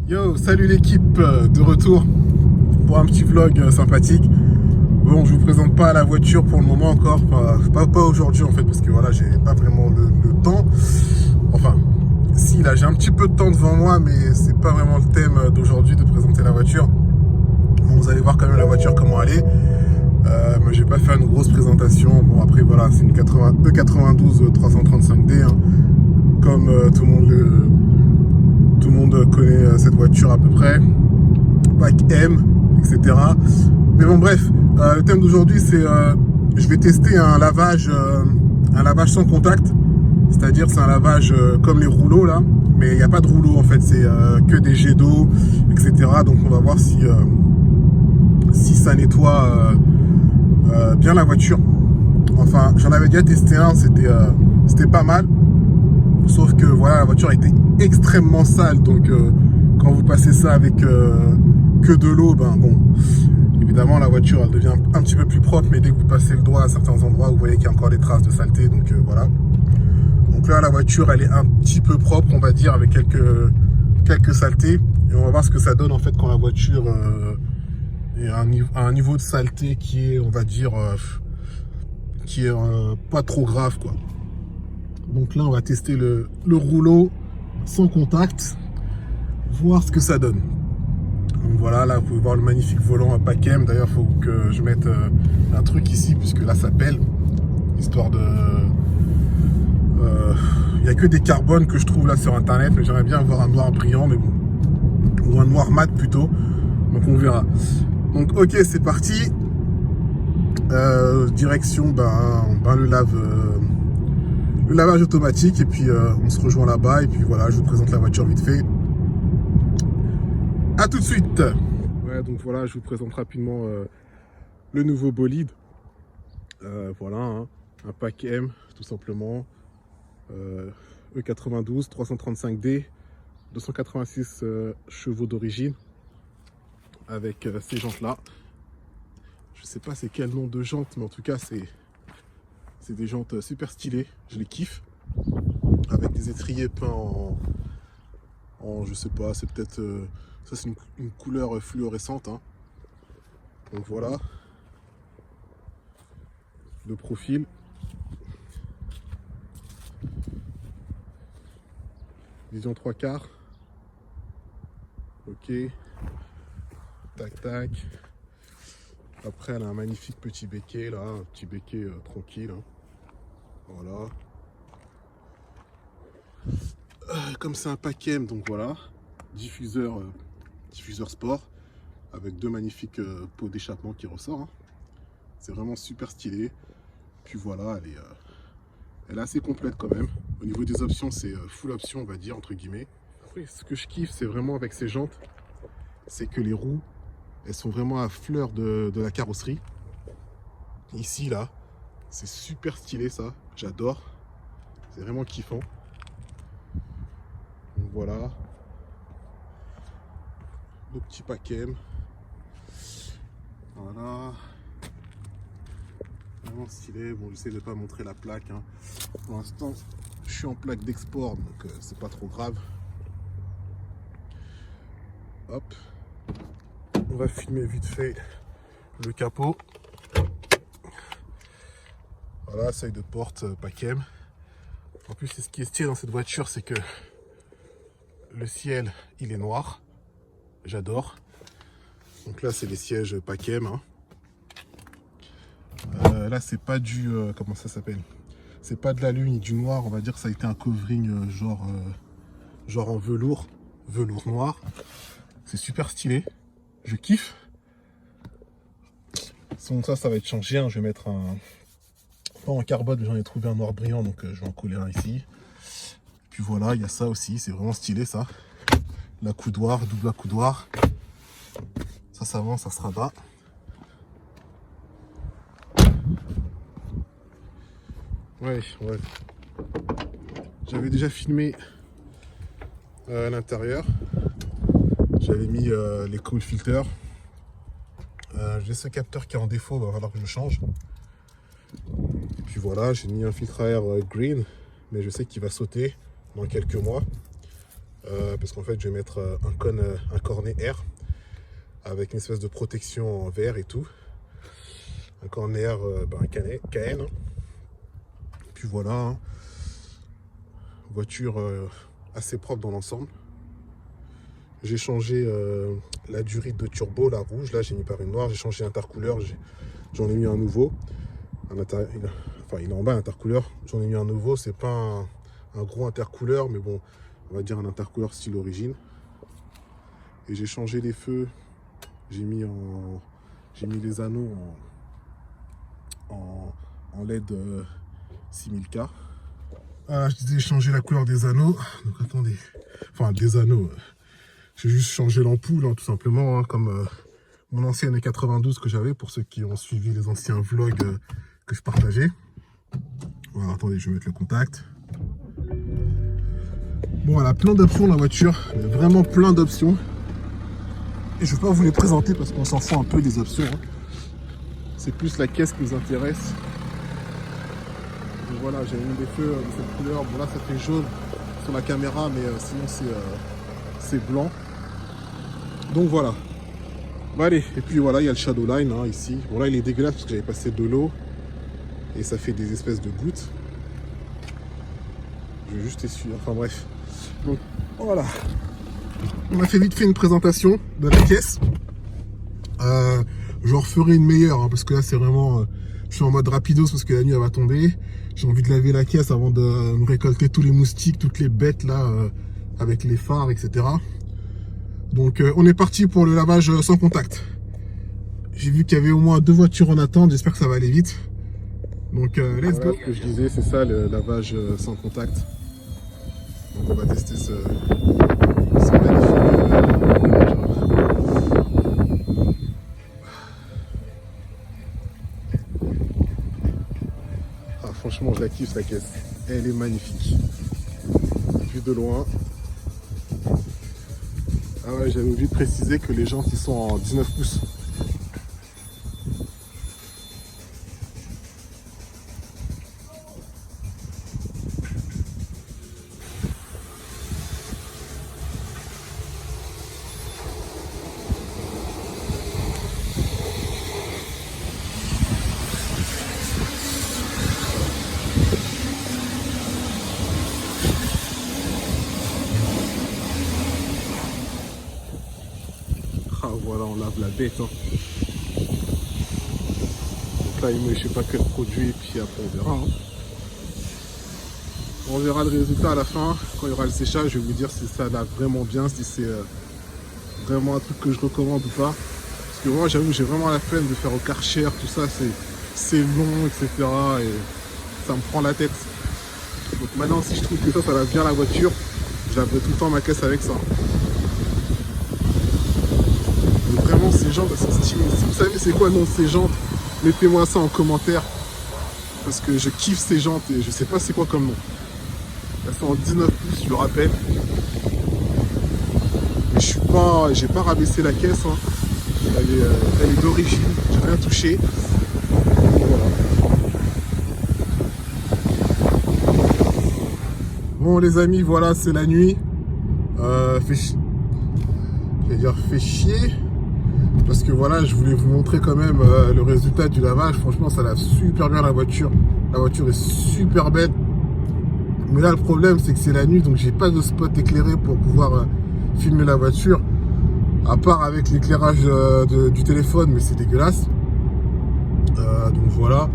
Yo, salut l'équipe, de retour pour un petit vlog sympathique. Bon, je vous présente pas la voiture pour le moment encore, pas aujourd'hui en fait, parce que voilà, j'ai pas vraiment le temps. Enfin, si là, j'ai un petit peu de temps devant moi, mais c'est pas vraiment le thème d'aujourd'hui de présenter la voiture. Bon, vous allez voir quand même la voiture comment elle est. Mais j'ai pas fait une grosse présentation. Bon, après voilà, c'est une E92 335D, hein, comme tout le monde connaît cette voiture à peu près. Pack M, etc. Mais bon, bref, le thème d'aujourd'hui, c'est je vais tester un lavage sans contact. C'est-à-dire, c'est un lavage comme les rouleaux là, mais il n'y a pas de rouleau en fait, c'est que des jets d'eau, etc. Donc, on va voir si ça nettoie bien la voiture. Enfin, j'en avais déjà testé un, c'était pas mal. Sauf que voilà, la voiture était extrêmement sale, donc quand vous passez ça avec que de l'eau, ben bon, évidemment la voiture elle devient un petit peu plus propre, mais dès que vous passez le doigt à certains endroits, vous voyez qu'il y a encore des traces de saleté, donc voilà. Donc là, la voiture elle est un petit peu propre, on va dire, avec quelques saletés, et on va voir ce que ça donne en fait quand la voiture est à un niveau de saleté qui est, on va dire, qui est pas trop grave, quoi. Donc là, on va tester le rouleau sans contact, voir ce que ça donne. Donc voilà, là, vous pouvez voir le magnifique volant à Pack M. D'ailleurs, il faut que je mette un truc ici, puisque là, ça pèle. Histoire de... Il n'y a que des carbones que je trouve là sur Internet, mais j'aimerais bien avoir un noir brillant, mais bon. Ou un noir mat plutôt. Donc on verra. Donc ok, c'est parti. Direction, le lavage automatique, et puis on se rejoint là-bas, et puis voilà, je vous présente la voiture vite fait. A tout de suite. Ouais, donc voilà, je vous présente rapidement le nouveau bolide. Voilà, hein, un Pack M, tout simplement. E92 335D, 286 chevaux d'origine, avec ces jantes-là. Je sais pas c'est quel nom de jantes, mais en tout cas, c'est des jantes super stylées, je les kiffe, avec des étriers peints en je sais pas, c'est peut-être ça, c'est une couleur fluorescente, hein. Donc voilà le profil, vision 3/4, ok, tac tac. Après, elle a un magnifique petit béquet là, un petit béquet tranquille, hein. Voilà. Comme c'est un Pack M, donc voilà, diffuseur sport, avec deux magnifiques pots d'échappement qui ressortent, hein. C'est vraiment super stylé. Puis voilà, elle est assez complète quand même. Au niveau des options, c'est full option, on va dire, entre guillemets. Après, ce que je kiffe, c'est vraiment avec ces jantes, c'est que les roues, elles sont vraiment à fleur de la carrosserie. Ici, là, c'est super stylé ça, j'adore. C'est vraiment kiffant. Donc voilà. Le petit Pack M. Voilà. Vraiment stylé. Bon, j'essaie de ne pas montrer la plaque, hein. Pour l'instant, je suis en plaque d'export, donc c'est pas trop grave. Hop. On va filmer vite fait le capot. Voilà, seuil de porte Pack M. En plus, ce qui est stylé dans cette voiture, c'est que le ciel, il est noir. J'adore. Donc là, c'est les sièges Pack M, hein. Là, c'est pas du... comment ça s'appelle? C'est pas de la lune ni du noir. On va dire que ça a été un covering genre en velours noir. C'est super stylé. Je kiffe. Ça va être changé, hein. Je vais mettre un... pas en carbone, mais j'en ai trouvé un noir brillant, donc je vais en coller un ici. Puis voilà, il y a ça aussi. C'est vraiment stylé, ça. L'accoudoir, double accoudoir. Ça s'avance, ça se rabat. Ouais. J'avais déjà filmé à l'intérieur. J'avais mis les cool filters. J'ai ce capteur qui est en défaut, il va falloir que je change. Et puis voilà, j'ai mis un filtre à air green, mais je sais qu'il va sauter dans quelques mois. parce qu'en fait je vais mettre un cornet R avec une espèce de protection en verre et tout. Un cornet R KN. Hein. Puis voilà, hein. Voiture assez propre dans l'ensemble. J'ai changé la durite de turbo, la rouge, là j'ai mis par une noire. J'ai changé l'intercouleur, j'en ai mis un nouveau. Il est en bas l'intercouleur, j'en ai mis un nouveau. C'est pas un gros intercouleur, mais bon, on va dire un intercouleur style origine. Et j'ai changé les feux, j'ai mis les anneaux en LED 6000K. Ah, je disais changer la couleur des anneaux. Donc attendez, enfin des anneaux. J'ai juste changé l'ampoule, hein, tout simplement, hein, comme mon ancienne 92 que j'avais, pour ceux qui ont suivi les anciens vlogs que je partageais. Voilà, attendez, je vais mettre le contact. Bon, elle a plein d'options la voiture, elle a vraiment plein d'options. Et je ne vais pas vous les présenter parce qu'on s'en fout un peu des options. Hein. C'est plus la caisse qui nous intéresse. Donc voilà, j'ai mis des feux de cette couleur. Bon là, ça fait jaune sur la caméra, mais sinon c'est blanc. Donc voilà. Bon allez, et puis voilà, il y a le Shadowline hein, ici. Bon là, il est dégueulasse parce que j'avais passé de l'eau et ça fait des espèces de gouttes. Je vais juste essuyer. Enfin bref. Donc voilà. On a vite fait une présentation de la caisse. Je referai une meilleure hein, parce que là c'est vraiment... je suis en mode rapidos parce que la nuit elle va tomber. J'ai envie de laver la caisse avant de me récolter tous les moustiques, toutes les bêtes là avec les phares, etc. Donc on est parti pour le lavage sans contact. J'ai vu qu'il y avait au moins 2 voitures en attente, j'espère que ça va aller vite. Donc let's go. Ce que je disais, c'est ça le lavage sans contact. Donc on va tester ce magnifique Ah franchement je la kiffe la caisse. Elle est magnifique. Vue de loin. Ah ouais, j'avais oublié de préciser que les jantes ils sont en 19 pouces. Ah voilà, on lave la bête. Hein. Donc là, il met je sais pas quel produit, et puis après on verra. Hein. On verra le résultat à la fin, quand il y aura le séchage, je vais vous dire si ça lave vraiment bien, si c'est vraiment un truc que je recommande ou pas. Parce que moi, j'avoue, j'ai vraiment la flemme de faire au Karcher, tout ça, c'est long, etc. Et ça me prend la tête. Donc maintenant, si je trouve que ça lave bien la voiture, je laverai tout le temps ma caisse avec ça. Donc vraiment, ces jantes, si vous savez c'est quoi le nom de ces jantes, mettez-moi ça en commentaire. Parce que je kiffe ces jantes et je sais pas c'est quoi comme nom. Elles sont en 19 pouces, je le rappelle. Mais j'ai pas rabaissé la caisse. Hein. Elle est d'origine, j'ai rien touché. Voilà. Bon les amis, voilà, c'est la nuit. Fait chier. Parce que voilà, je voulais vous montrer quand même le résultat du lavage. Franchement, ça lave super bien la voiture. La voiture est super belle. Mais là, le problème, c'est que c'est la nuit, donc j'ai pas de spot éclairé pour pouvoir filmer la voiture. À part avec l'éclairage du téléphone, mais c'est dégueulasse. Donc voilà.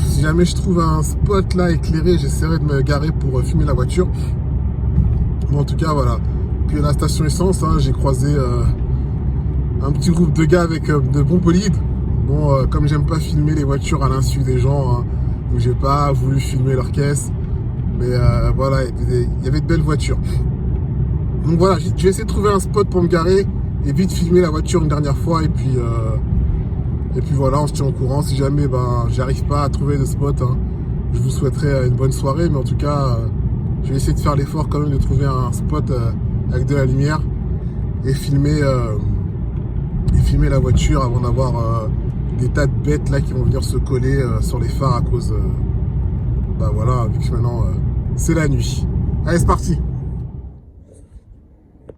Si jamais je trouve un spot là éclairé, j'essaierai de me garer pour filmer la voiture. Bon, en tout cas, voilà. Puis à la station essence, hein, j'ai croisé un petit groupe de gars avec de bons bolides. Bon, comme j'aime pas filmer les voitures à l'insu des gens, hein, donc j'ai pas voulu filmer leur caisse. Mais voilà, il y avait de belles voitures. Donc voilà, je vais essayer de trouver un spot pour me garer et vite filmer la voiture une dernière fois. Et puis voilà, on se tient au courant. Si jamais j'arrive pas à trouver de spot, hein, je vous souhaiterais une bonne soirée. Mais en tout cas, je vais essayer de faire l'effort quand même de trouver un spot avec de la lumière et filmer la voiture avant d'avoir des tas de bêtes là qui vont venir se coller sur les phares à cause voilà, vu que maintenant c'est la nuit. Allez, c'est parti.